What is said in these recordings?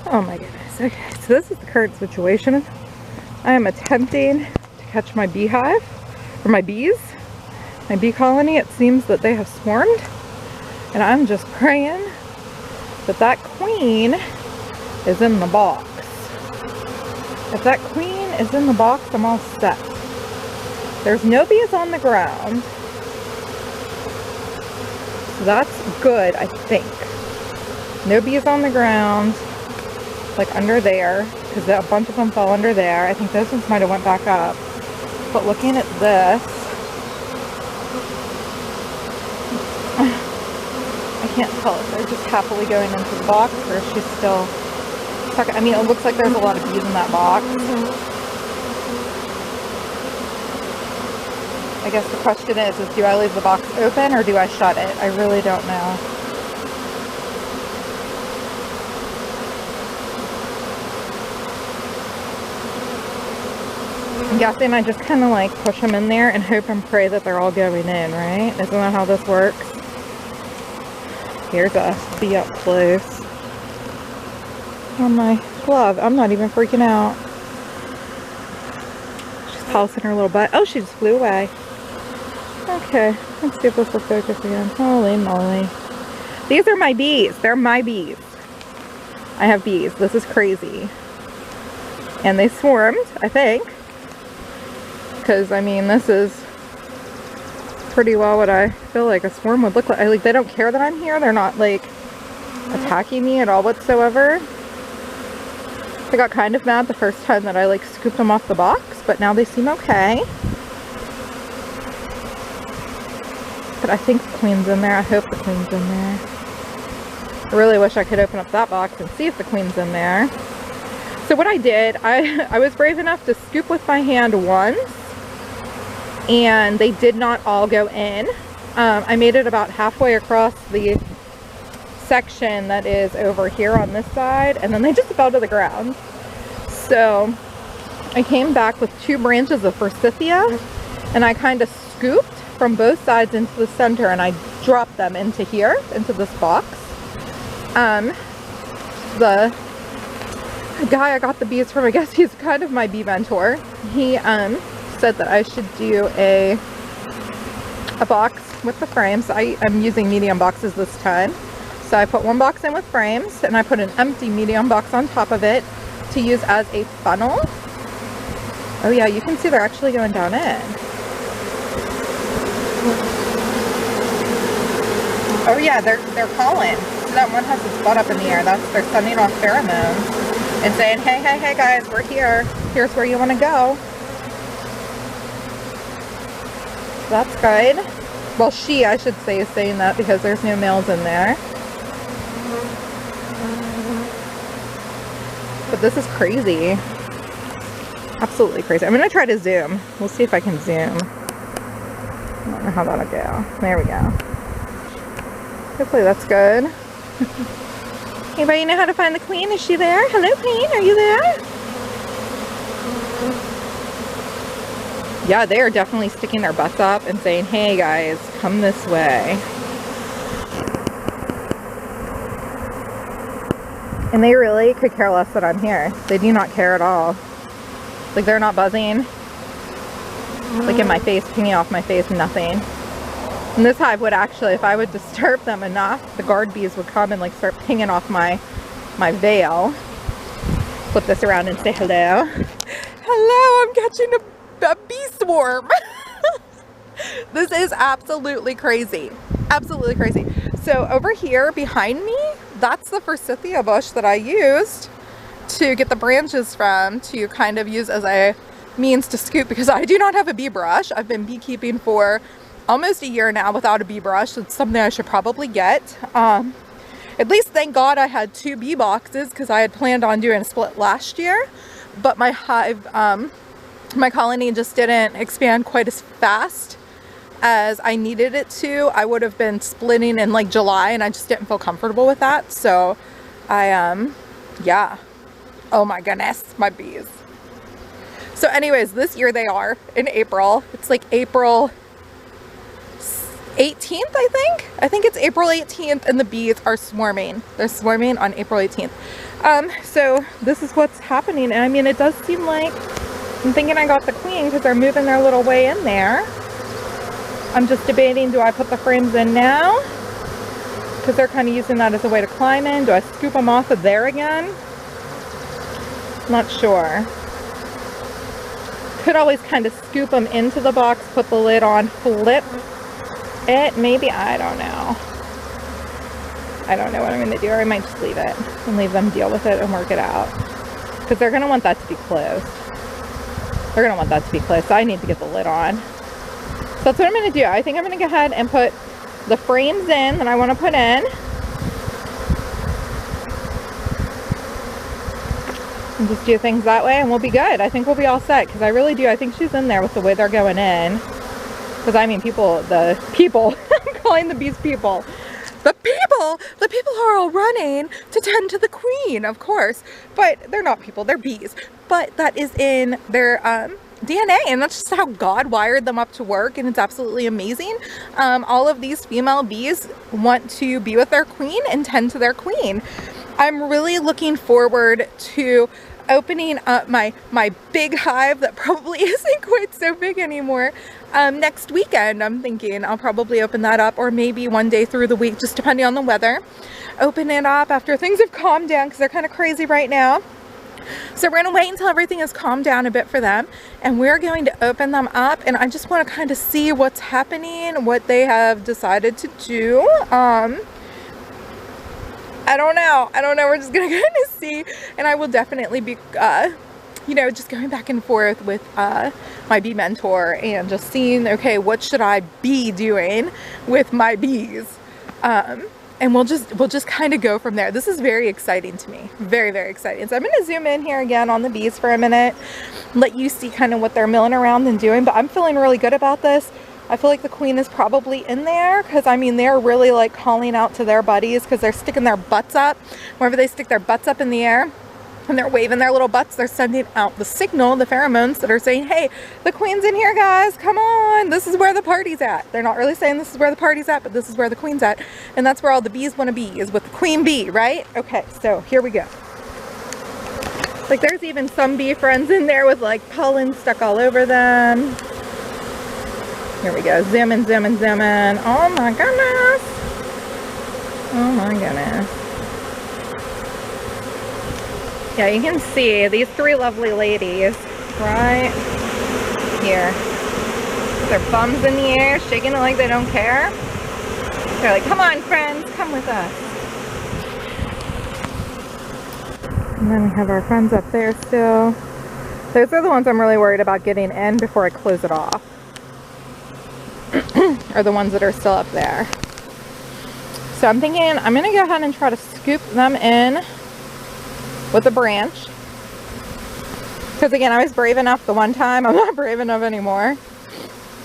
Oh my goodness. Okay, so this is the current situation. I am attempting to catch my beehive, or my bees, my bee colony. It seems that they have swarmed, and I'm just praying that that queen is in the box. If that queen is in the box, I'm all set. There's no bees on the ground, so that's good, I think. No bees on the ground, like under there, because a bunch of them fall under there. I think those ones might have went back up. But looking at this, I can't tell if they're just happily going into the box or if she's still stuck. I mean, it looks like there's a lot of bees in that box. I guess the question is do I leave the box open or do I shut it? I really don't know. I'm guessing I just kind of like push them in there and hope and pray that they're all going in, right? Isn't that how this works? Here's a bee up close. On my glove. I'm not even freaking out. She's polishing her little butt. Oh, she just flew away. Okay, let's see if this will focus again. Holy moly. These are my bees. They're my bees. I have bees. This is crazy. And they swarmed, I think. Because, I mean, this is pretty well what I feel like a swarm would look like. Like, they don't care that I'm here. They're not, like, attacking me at all whatsoever. I got kind of mad the first time that I, like, scooped them off the box, but now they seem okay. But I think the queen's in there. I hope the queen's in there. I really wish I could open up that box and see if the queen's in there. So what I did, I was brave enough to scoop with my hand once, and they did not all go in. I made it about halfway across the section that is over here on this side, and then they just fell to the ground. So I came back with 2 branches of forsythia, and I kind of scooped from both sides into the center, and I dropped them into here, into this box. The guy I got the bees from, I guess he's kind of my bee mentor. He said that I should do a box with the frames. I'm using medium boxes this time. So I put 1 box in with frames, and I put an empty medium box on top of it to use as a funnel. Oh yeah, you can see they're actually going down in. Oh yeah, they're calling. So that one has its butt up in the air. They're sending off pheromones and saying, hey, hey, hey guys, we're here. Here's where you want to go. That's good. Well, she, I should say, is saying that because there's no males in there. But this is crazy. Absolutely crazy. I'm going to try to zoom. We'll see if I can zoom. I don't know how that'll go. There we go. Hopefully that's good. Anybody know how to find the queen? Is she there? Hello, queen. Are you there? Yeah, they are definitely sticking their butts up and saying, hey guys, come this way. And they really could care less that I'm here. They do not care at all. Like, they're not buzzing. Like in my face, pinging off my face, nothing. And this hive would actually, if I would disturb them enough, the guard bees would come and like start pinging off my veil. Flip this around and say hello. Hello, I'm catching a bee swarm. This is absolutely crazy. Absolutely crazy. So over here behind me, that's the forsythia bush that I used to get the branches from to kind of use as a means to scoop, because I do not have a bee brush. I've been beekeeping for almost a year now without a bee brush. It's something I should probably get. At least thank God I had 2 bee boxes, because I had planned on doing a split last year, but my hive, my colony just didn't expand quite as fast as I needed it to. I would have been splitting in like July, and I just didn't feel comfortable with that. So I, yeah. Oh my goodness, my bees. So anyways, this year they are in April. It's like April 18th, I think. I think it's April 18th and the bees are swarming. They're swarming on April 18th. So this is what's happening. And I mean, it does seem like, I'm thinking I got the queen because they're moving their little way in there. I'm just debating, do I put the frames in now? Because they're kind of using that as a way to climb in. Do I scoop them off of there again? Not sure. Could always kind of scoop them into the box, put the lid on, flip it, maybe. I don't know. I don't know what I'm going to do, or I might just leave it and leave them deal with it and work it out. Because they're going to want that to be closed. They're going to want that to be closed, so I need to get the lid on. So that's what I'm going to do. I think I'm going to go ahead and put the frames in that I want to put in. And just do things that way and we'll be good. I think we'll be all set because I really do. I think she's in there with the way they're going in. Because I mean the people, I'm calling the bees people. The people who are all running to tend to the queen, of course. But they're not people, they're bees. But that is in their DNA, and that's just how God wired them up to work, and it's absolutely amazing. All of these female bees want to be with their queen and tend to their queen. I'm really looking forward to opening up my big hive that probably isn't quite so big anymore next weekend. I'm thinking I'll probably open that up, or maybe one day through the week, just depending on the weather. Open it up after things have calmed down because they're kind of crazy right now. So we're going to wait until everything has calmed down a bit for them, and we're going to open them up, and I just want to kind of see what's happening, what they have decided to do. I don't know. We're just going to kind of see, and I will definitely be, you know, just going back and forth with my bee mentor and just seeing, okay, what should I be doing with my bees? And we'll just kind of go from there. This is very exciting to me. Very, very exciting. So I'm going to zoom in here again on the bees for a minute, let you see kind of what they're milling around and doing. But I'm feeling really good about this. I feel like the queen is probably in there because, I mean, they're really like calling out to their buddies because they're sticking their butts up. Whenever they stick their butts up in the air and they're waving their little butts, they're sending out the signal, the pheromones that are saying, hey, the queen's in here, guys, come on, this is where the party's at. They're not really saying this is where the party's at, but this is where the queen's at, and that's where all the bees want to be, is with the queen bee, right? Okay, so here we go. Like, there's even some bee friends in there with like pollen stuck all over them. Here we go, zooming, zooming, zooming. Oh my goodness. Oh my goodness. Yeah, you can see these three lovely ladies right here. Their thumbs in the air, shaking it like they don't care. They're like, come on, friends, come with us. And then we have our friends up there still. Those are the ones I'm really worried about getting in before I close it off. Are the ones that are still up there. So I'm thinking I'm going to go ahead and try to scoop them in with a branch, because again, I was brave enough the one time. I'm not brave enough anymore.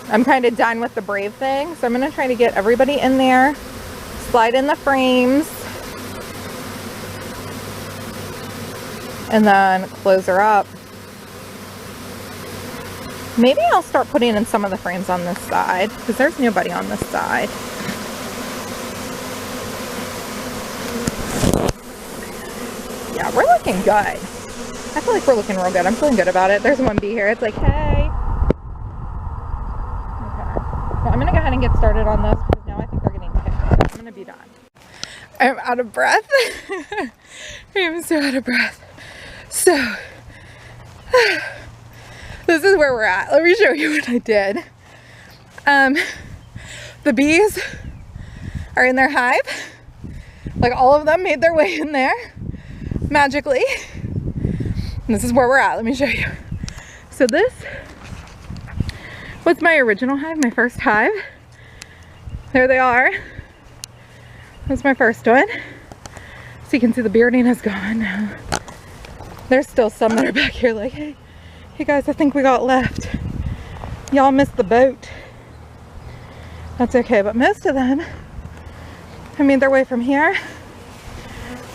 I'm kind of done with the brave thing, so I'm going to try to get everybody in there, slide in the frames, and then close her up. Maybe I'll start putting in some of the frames on this side, because there's nobody on this side. Yeah, we're looking good. I feel like we're looking real good. I'm feeling good about it. There's one bee here. It's like, hey. Okay. Well, I'm going to go ahead and get started on this because now I think they're getting picked. I'm going to be done. I'm out of breath. I am so out of breath. So, this is where we're at. Let me show you what I did. The bees are in their hive. Like, all of them made their way in there magically. And this is where we're at. Let me show you. So this was my original hive, my first hive. There they are. That's my first one. So you can see the bearding has gone now. There's still some that are back here like, hey guys, I think we got left. Y'all missed the boat. That's okay, but most of them have made their way from here.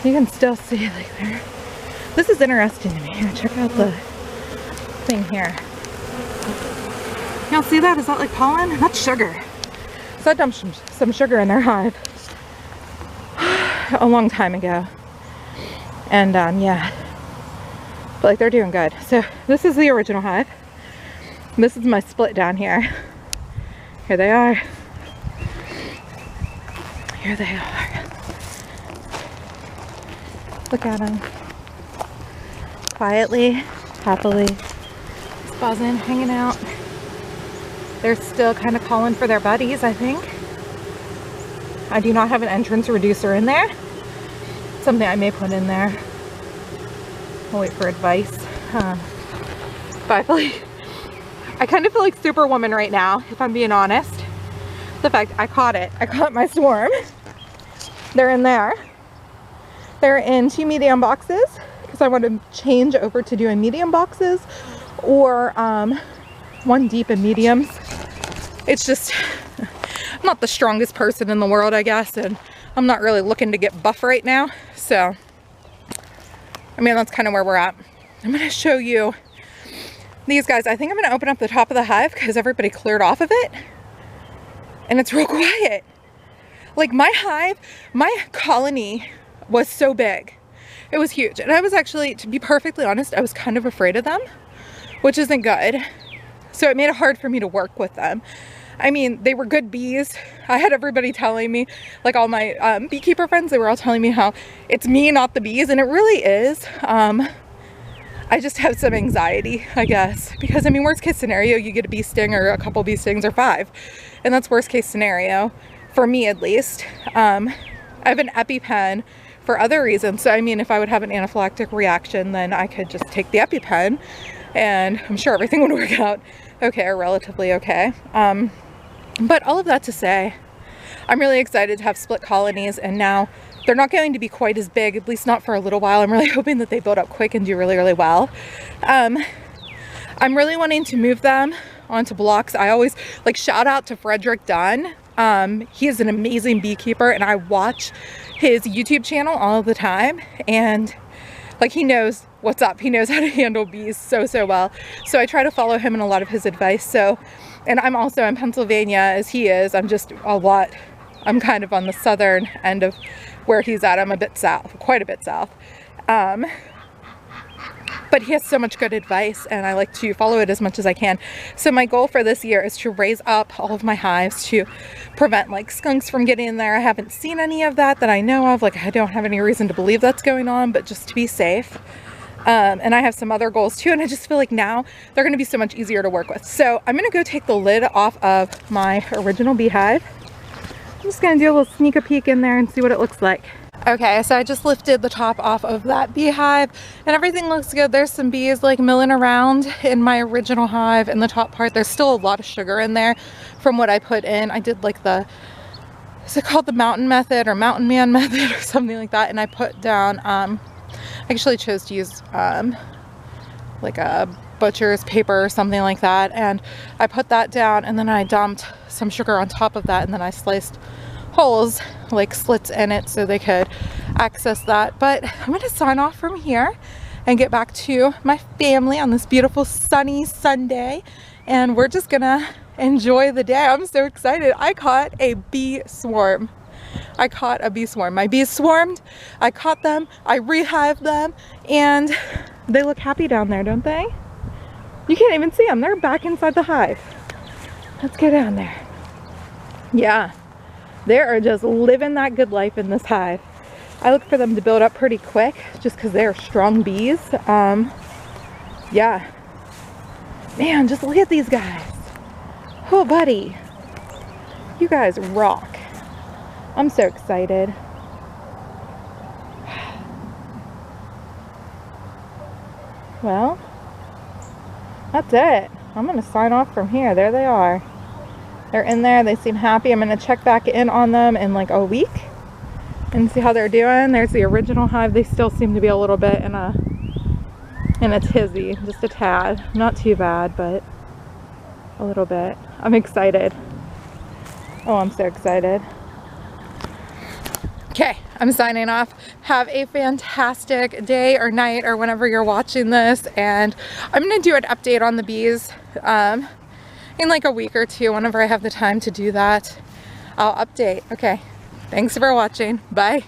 You can still see, like, there. This is interesting to me. Here, check out the thing here. Y'all see that? Is that like pollen? That's sugar. So I dumped some sugar in their hive a long time ago. And yeah, but like they're doing good. So this is the original hive. This is my split down here. Here they are. Here they are. Look at them. Quietly, happily, just buzzing, hanging out. They're still kind of calling for their buddies, I think. I do not have an entrance reducer in there. Something I may put in there. I'll wait for advice. But I kind of feel like Superwoman right now, if I'm being honest. The fact I caught it. I caught my swarm. They're in there. They're in 2 medium boxes because I want to change over to doing medium boxes or 1 deep in mediums. It's just, I'm not the strongest person in the world, I guess, and I'm not really looking to get buff right now. So, I mean, that's kind of where we're at. I'm going to show you these guys. I think I'm going to open up the top of the hive because everybody cleared off of it. And it's real quiet. Like my hive, my colony was so big. It was huge. And I was actually, to be perfectly honest, I was kind of afraid of them, which isn't good. So it made it hard for me to work with them. I mean, they were good bees. I had everybody telling me, like all my beekeeper friends, they were all telling me how it's me, not the bees. And it really is. I just have some anxiety, I guess, because I mean, worst case scenario, you get a bee sting or a couple bee stings or 5. And that's worst case scenario for me, at least. I have an EpiPen for other reasons. So, I mean, if I would have an anaphylactic reaction, then I could just take the EpiPen and I'm sure everything would work out okay or relatively okay. But all of that to say, I'm really excited to have split colonies, and now they're not going to be quite as big, at least not for a little while. I'm really hoping that they build up quick and do really, really well. I'm really wanting to move them onto blocks. I always, like, shout out to Frederick Dunn. He is an amazing beekeeper, and I watch his YouTube channel all the time, and like, he knows what's up. He knows how to handle bees so, so well. So I try to follow him in a lot of his advice. So, and I'm also in Pennsylvania as he is. I'm just I'm kind of on the southern end of where he's at. I'm a bit south, quite a bit south. But he has so much good advice, and I like to follow it as much as I can. So my goal for this year is to raise up all of my hives to prevent like skunks from getting in there. I haven't seen any of that I know of. Like, I don't have any reason to believe that's going on, but just to be safe. And I have some other goals too, and I just feel like now they're going to be so much easier to work with. So I'm going to go take the lid off of my original beehive. I'm just going to do a little sneak a peek in there and see what it looks like. Okay, so I just lifted the top off of that beehive and everything looks good. There's some bees like milling around in my original hive in the top part. There's still a lot of sugar in there from what I put in. I did like is it called the mountain method or mountain man method or something like that? And I put down, I actually chose to use like a butcher's paper or something like that. And I put that down, and then I dumped some sugar on top of that, and then I sliced holes, like slits in it, so they could access that. But I'm going to sign off from here and get back to my family on this beautiful sunny Sunday, and we're just gonna enjoy the day. I'm so excited. I caught a bee swarm. My bees swarmed, I caught them, I rehived them, and they look happy down there, don't they? You can't even see them. They're back inside the hive. Let's get down there. Yeah. They are just living that good life in this hive. I look for them to build up pretty quick just because they're strong bees. Yeah. Man, just look at these guys. Oh, buddy. You guys rock. I'm so excited. Well, that's it. I'm going to sign off from here. There they are. They're in there. They seem happy. I'm going to check back in on them in like a week and see how they're doing. There's the original hive. They still seem to be a little bit in a tizzy, just a tad. Not too bad, but a little bit. I'm excited. Oh, I'm so excited. Okay, I'm signing off. Have a fantastic day or night or whenever you're watching this, and I'm going to do an update on the bees in like a week or two whenever I have the time to do that. I'll update. Okay. Thanks for watching. Bye.